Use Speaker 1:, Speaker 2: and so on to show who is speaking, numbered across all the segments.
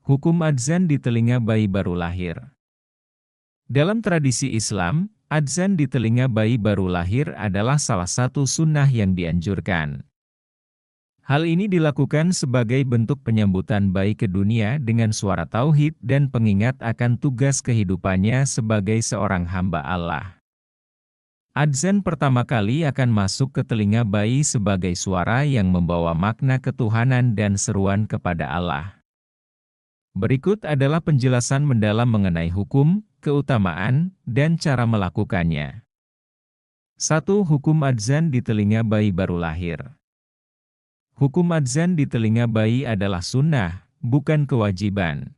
Speaker 1: Hukum adzan di telinga bayi baru lahir. Dalam tradisi Islam, adzan di telinga bayi baru lahir adalah salah satu sunnah yang dianjurkan. Hal ini dilakukan sebagai bentuk penyambutan bayi ke dunia dengan suara tauhid dan pengingat akan tugas kehidupannya sebagai seorang hamba Allah. Adzan pertama kali akan masuk ke telinga bayi sebagai suara yang membawa makna ketuhanan dan seruan kepada Allah. Berikut adalah penjelasan mendalam mengenai hukum, keutamaan, dan cara melakukannya. 1. Hukum adzan di telinga bayi baru lahir. Hukum adzan di telinga bayi adalah sunnah, bukan kewajiban.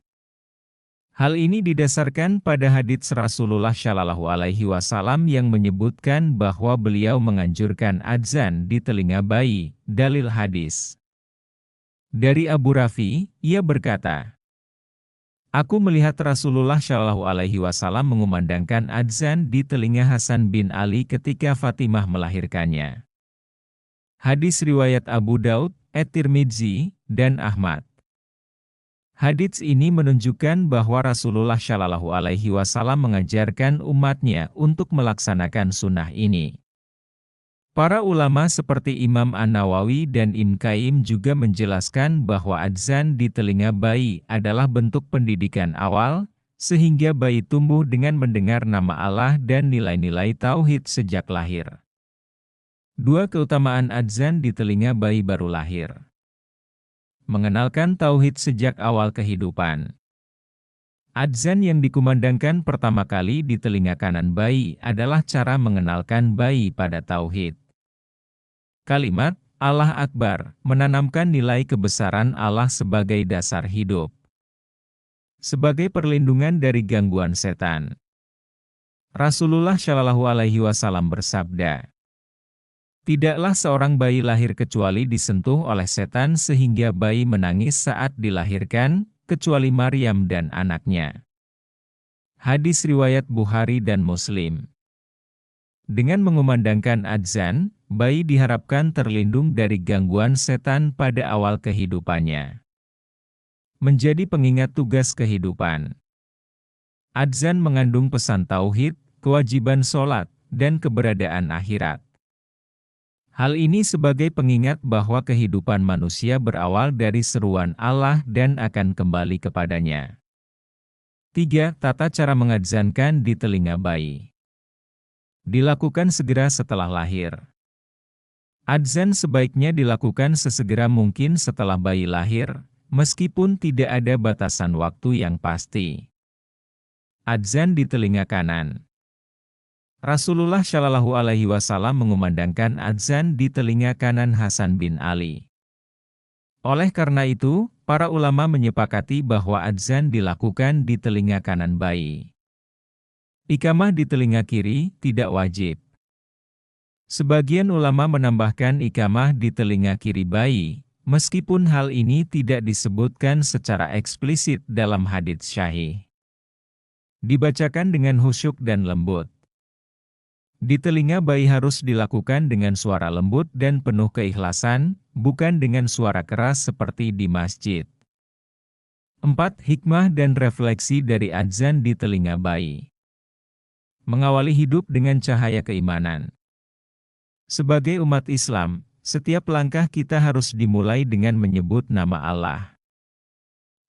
Speaker 1: Hal ini didasarkan pada hadits Rasulullah Shallallahu Alaihi Wasallam yang menyebutkan bahwa beliau menganjurkan adzan di telinga bayi. Dalil hadis dari Abu Rafi, ia berkata, "Aku melihat Rasulullah Shallallahu Alaihi Wasallam mengumandangkan adzan di telinga Hasan bin Ali ketika Fatimah melahirkannya." Hadis riwayat Abu Daud, At-Tirmidzi, dan Ahmad. Hadits ini menunjukkan bahwa Rasulullah Shallallahu Alaihi Wasallam mengajarkan umatnya untuk melaksanakan sunnah ini. Para ulama seperti Imam An-Nawawi dan Ibnu Qayyim juga menjelaskan bahwa adzan di telinga bayi adalah bentuk pendidikan awal, sehingga bayi tumbuh dengan mendengar nama Allah dan nilai-nilai tauhid sejak lahir. 2. Keutamaan adzan di telinga bayi baru lahir. Mengenalkan tauhid sejak awal kehidupan. Adzan yang dikumandangkan pertama kali di telinga kanan bayi adalah cara mengenalkan bayi pada tauhid. Kalimat Allah Akbar menanamkan nilai kebesaran Allah sebagai dasar hidup. Sebagai perlindungan dari gangguan setan. Rasulullah Shallallahu Alaihi Wasallam bersabda, "Tidaklah seorang bayi lahir kecuali disentuh oleh setan sehingga bayi menangis saat dilahirkan, kecuali Maryam dan anaknya." Hadis riwayat Bukhari dan Muslim. Dengan mengumandangkan adzan, bayi diharapkan terlindung dari gangguan setan pada awal kehidupannya. Menjadi pengingat tugas kehidupan. Adzan mengandung pesan tauhid, kewajiban sholat, dan keberadaan akhirat. Hal ini sebagai pengingat bahwa kehidupan manusia berawal dari seruan Allah dan akan kembali kepadanya. 3. Tata cara mengadzankan di telinga bayi. Dilakukan segera setelah lahir. Adzan sebaiknya dilakukan sesegera mungkin setelah bayi lahir, meskipun tidak ada batasan waktu yang pasti. Adzan di telinga kanan. Rasulullah Shallallahu Alaihi Wasallam mengumandangkan adzan di telinga kanan Hasan bin Ali. Oleh karena itu, para ulama menyepakati bahwa adzan dilakukan di telinga kanan bayi. Iqamah di telinga kiri tidak wajib. Sebagian ulama menambahkan iqamah di telinga kiri bayi, meskipun hal ini tidak disebutkan secara eksplisit dalam hadits syahih. Dibacakan dengan khusyuk dan lembut. Di telinga bayi harus dilakukan dengan suara lembut dan penuh keikhlasan, bukan dengan suara keras seperti di masjid. 4. Hikmah dan refleksi dari adzan di telinga bayi. Mengawali hidup dengan cahaya keimanan. Sebagai umat Islam, setiap langkah kita harus dimulai dengan menyebut nama Allah.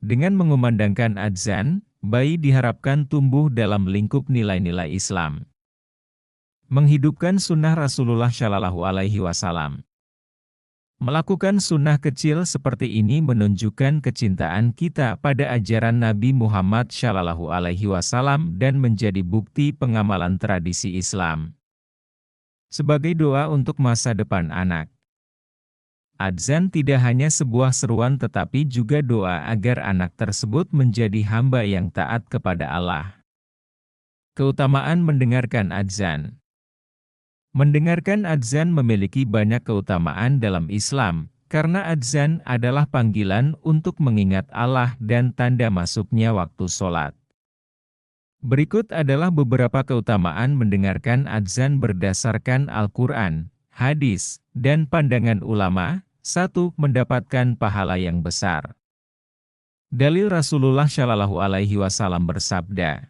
Speaker 1: Dengan mengumandangkan adzan, bayi diharapkan tumbuh dalam lingkup nilai-nilai Islam. Menghidupkan sunnah Rasulullah Shallallahu Alaihi Wasallam. Melakukan sunnah kecil seperti ini menunjukkan kecintaan kita pada ajaran Nabi Muhammad Shallallahu Alaihi Wasallam dan menjadi bukti pengamalan tradisi Islam. Sebagai doa untuk masa depan anak. Adzan tidak hanya sebuah seruan tetapi juga doa agar anak tersebut menjadi hamba yang taat kepada Allah. Keutamaan mendengarkan adzan. Mendengarkan adzan memiliki banyak keutamaan dalam Islam, karena adzan adalah panggilan untuk mengingat Allah dan tanda masuknya waktu sholat. Berikut adalah beberapa keutamaan mendengarkan adzan berdasarkan Al-Quran, hadis, dan pandangan ulama. 1. Mendapatkan pahala yang besar. Dalil Rasulullah Shallallahu Alaihi Wasallam bersabda,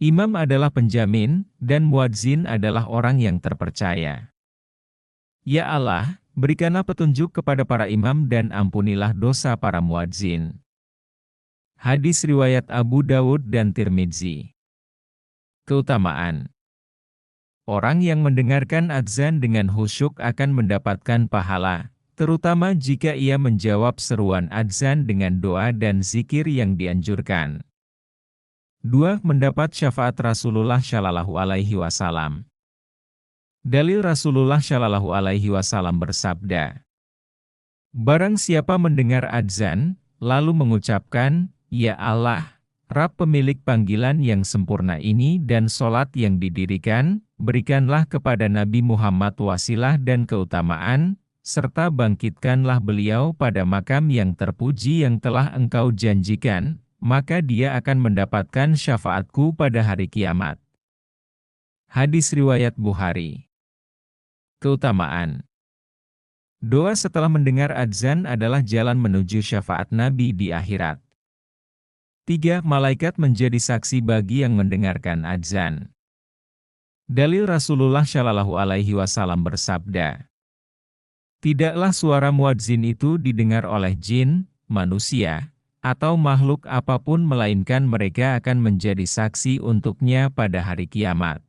Speaker 1: imam adalah penjamin, dan muadzin adalah orang yang terpercaya. Ya Allah, berikanlah petunjuk kepada para imam dan ampunilah dosa para muadzin. Hadis riwayat Abu Dawud dan Tirmidzi. Keutamaan: orang yang mendengarkan adzan dengan khusyuk akan mendapatkan pahala, terutama jika ia menjawab seruan adzan dengan doa dan zikir yang dianjurkan. 2. Mendapat syafaat Rasulullah Shallallahu Alaihi Wasallam. Dalil Rasulullah Shallallahu Alaihi Wasallam bersabda, barang siapa mendengar adzan, lalu mengucapkan, Ya Allah, Rabb pemilik panggilan yang sempurna ini dan solat yang didirikan, berikanlah kepada Nabi Muhammad wasilah dan keutamaan, serta bangkitkanlah beliau pada makam yang terpuji yang telah Engkau janjikan, maka dia akan mendapatkan syafaatku pada hari kiamat. Hadis riwayat Bukhari. Keutamaan: doa setelah mendengar adzan adalah jalan menuju syafaat Nabi di akhirat. 3. Malaikat menjadi saksi bagi yang mendengarkan adzan. Dalil Rasulullah Shallallahu Alaihi Wasallam bersabda, tidaklah suara muadzin itu didengar oleh jin, manusia, atau makhluk apapun melainkan mereka akan menjadi saksi untuknya pada hari kiamat.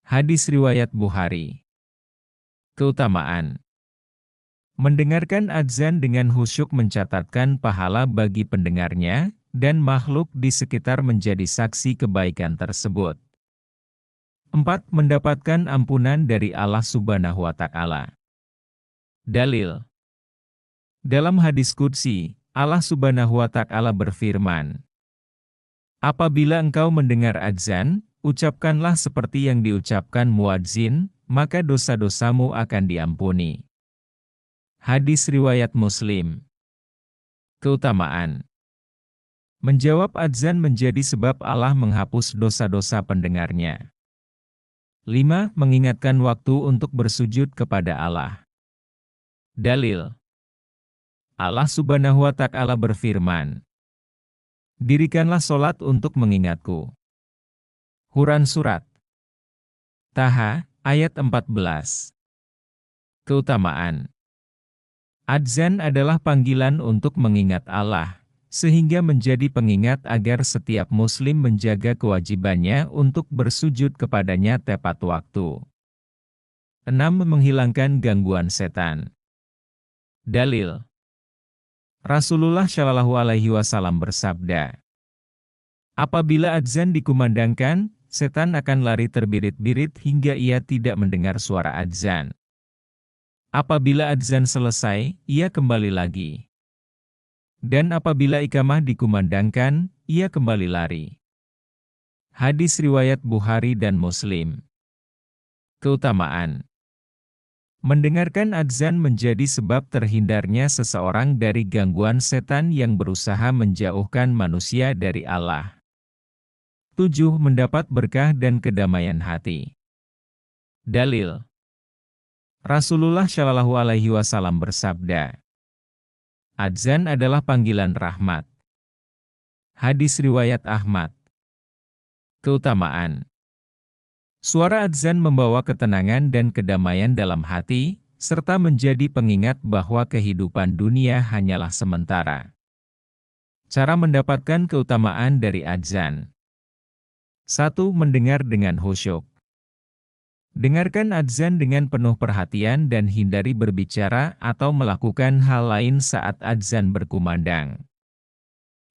Speaker 1: Hadis riwayat Bukhari. Keutamaan: mendengarkan adzan dengan khusyuk mencatatkan pahala bagi pendengarnya, dan makhluk di sekitar menjadi saksi kebaikan tersebut. 4. Mendapatkan ampunan dari Allah Subhanahu wa Ta'ala. Dalil: dalam hadis qudsi, Allah Subhanahu wa Ta'ala berfirman, apabila engkau mendengar adzan, ucapkanlah seperti yang diucapkan muadzin, maka dosa-dosamu akan diampuni. Hadis riwayat Muslim. Keutamaan: menjawab adzan menjadi sebab Allah menghapus dosa-dosa pendengarnya. 5. Mengingatkan waktu untuk bersujud kepada Allah. Dalil: Allah Subhanahu wa Ta'ala berfirman, dirikanlah solat untuk mengingatku. Quran Surat Taha, ayat 14. Keutamaan: adzan adalah panggilan untuk mengingat Allah, sehingga menjadi pengingat agar setiap muslim menjaga kewajibannya untuk bersujud kepadanya tepat waktu. 6. Menghilangkan gangguan setan. Dalil: Rasulullah Shallallahu Alaihi Wasallam bersabda, apabila adzan dikumandangkan, setan akan lari terbirit-birit hingga ia tidak mendengar suara adzan. Apabila adzan selesai, ia kembali lagi. Dan apabila iqamah dikumandangkan, ia kembali lari. Hadis riwayat Bukhari dan Muslim. Keutamaan: mendengarkan adzan menjadi sebab terhindarnya seseorang dari gangguan setan yang berusaha menjauhkan manusia dari Allah. 7. Mendapat berkah dan kedamaian hati. Dalil: Rasulullah Shallallahu Alaihi Wasallam bersabda, adzan adalah panggilan rahmat. Hadis riwayat Ahmad. Keutamaan: suara adzan membawa ketenangan dan kedamaian dalam hati, serta menjadi pengingat bahwa kehidupan dunia hanyalah sementara. Cara mendapatkan keutamaan dari adzan. 1. Mendengar dengan khusyuk. Dengarkan adzan dengan penuh perhatian dan hindari berbicara atau melakukan hal lain saat adzan berkumandang.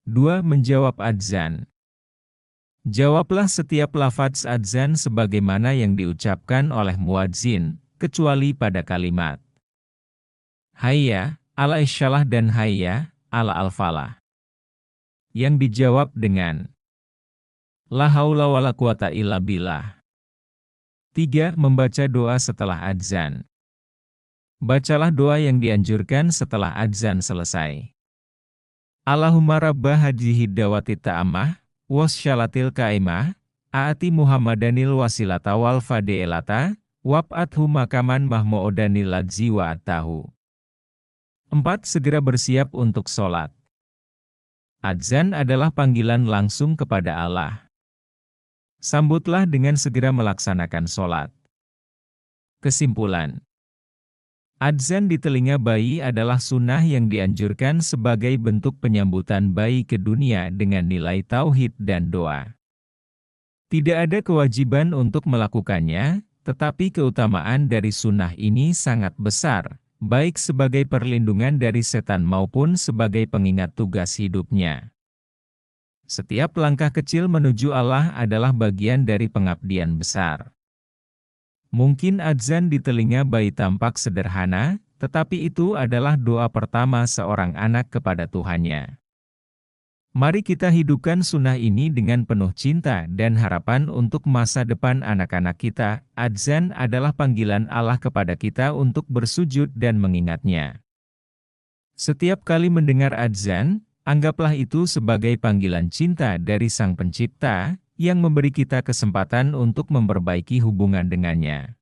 Speaker 1: 2. Menjawab adzan. Jawablah setiap lafaz adzan sebagaimana yang diucapkan oleh muadzin, kecuali pada kalimat Hayya ala isyalah dan Hayya ala al-falah, yang dijawab dengan La haula wala quwata illa billah. 3. Membaca doa setelah adzan. Bacalah doa yang dianjurkan setelah adzan selesai. Allahumma rabba hadhihi dawati ta'amah, wasyalatil kaimah, aati Muhammadanil wasilata wal fadi'ilata, wab'athu makaman mahmu'udanil ladzi wa atahu. 4. Segera bersiap untuk sholat. Adzan adalah panggilan langsung kepada Allah. Sambutlah dengan segera melaksanakan sholat. Kesimpulan. Adzan di telinga bayi adalah sunnah yang dianjurkan sebagai bentuk penyambutan bayi ke dunia dengan nilai tauhid dan doa. Tidak ada kewajiban untuk melakukannya, tetapi keutamaan dari sunnah ini sangat besar, baik sebagai perlindungan dari setan maupun sebagai pengingat tugas hidupnya. Setiap langkah kecil menuju Allah adalah bagian dari pengabdian besar. Mungkin adzan di telinga bayi tampak sederhana, tetapi itu adalah doa pertama seorang anak kepada Tuhannya. Mari kita hidupkan sunnah ini dengan penuh cinta dan harapan untuk masa depan anak-anak kita. Adzan adalah panggilan Allah kepada kita untuk bersujud dan mengingatnya. Setiap kali mendengar adzan, anggaplah itu sebagai panggilan cinta dari Sang Pencipta, yang memberi kita kesempatan untuk memperbaiki hubungan dengannya.